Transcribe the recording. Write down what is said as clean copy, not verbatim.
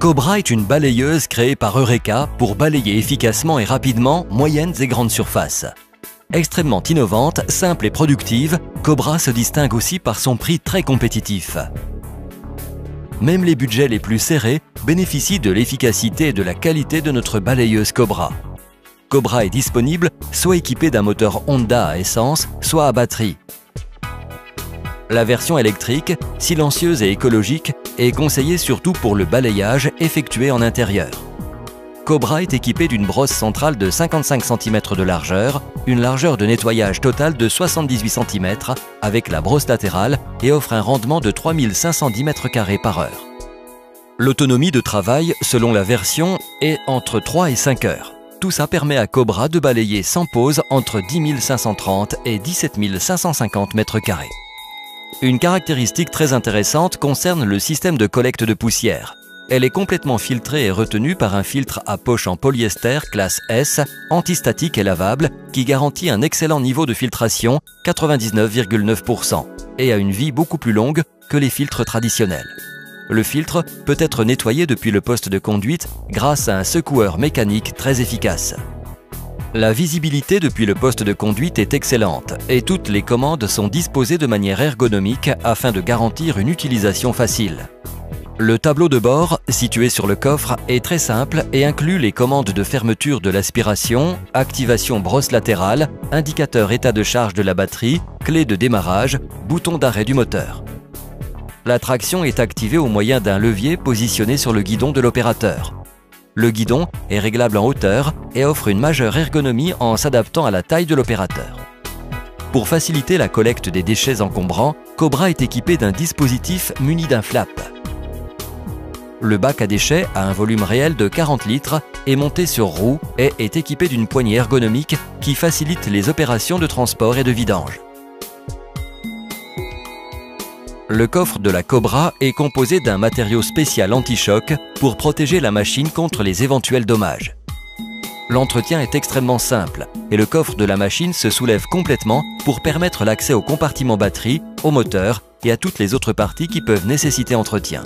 Cobra est une balayeuse créée par Eureka pour balayer efficacement et rapidement moyennes et grandes surfaces. Extrêmement innovante, simple et productive, Cobra se distingue aussi par son prix très compétitif. Même les budgets les plus serrés bénéficient de l'efficacité et de la qualité de notre balayeuse Cobra. Cobra est disponible soit équipée d'un moteur Honda à essence, soit à batterie. La version électrique, silencieuse et écologique, est conseillée surtout pour le balayage effectué en intérieur. Cobra est équipée d'une brosse centrale de 55 cm de largeur, une largeur de nettoyage totale de 78 cm avec la brosse latérale et offre un rendement de 3510 m² par heure. L'autonomie de travail, selon la version, est entre 3 et 5 heures. Tout ça permet à Cobra de balayer sans pause entre 10 530 et 17 550 m². Une caractéristique très intéressante concerne le système de collecte de poussière. Elle est complètement filtrée et retenue par un filtre à poche en polyester classe S, antistatique et lavable, qui garantit un excellent niveau de filtration, 99,9%, et a une vie beaucoup plus longue que les filtres traditionnels. Le filtre peut être nettoyé depuis le poste de conduite grâce à un secoueur mécanique très efficace. La visibilité depuis le poste de conduite est excellente et toutes les commandes sont disposées de manière ergonomique afin de garantir une utilisation facile. Le tableau de bord, situé sur le coffre, est très simple et inclut les commandes de fermeture de l'aspiration, activation brosse latérale, indicateur état de charge de la batterie, clé de démarrage, bouton d'arrêt du moteur. La traction est activée au moyen d'un levier positionné sur le guidon de l'opérateur. Le guidon est réglable en hauteur et offre une majeure ergonomie en s'adaptant à la taille de l'opérateur. Pour faciliter la collecte des déchets encombrants, Cobra est équipé d'un dispositif muni d'un flap. Le bac à déchets a un volume réel de 40 litres, est monté sur roue et est équipé d'une poignée ergonomique qui facilite les opérations de transport et de vidange. Le coffre de la Cobra est composé d'un matériau spécial anti-choc pour protéger la machine contre les éventuels dommages. L'entretien est extrêmement simple et le coffre de la machine se soulève complètement pour permettre l'accès au compartiment batterie, au moteur et à toutes les autres parties qui peuvent nécessiter entretien.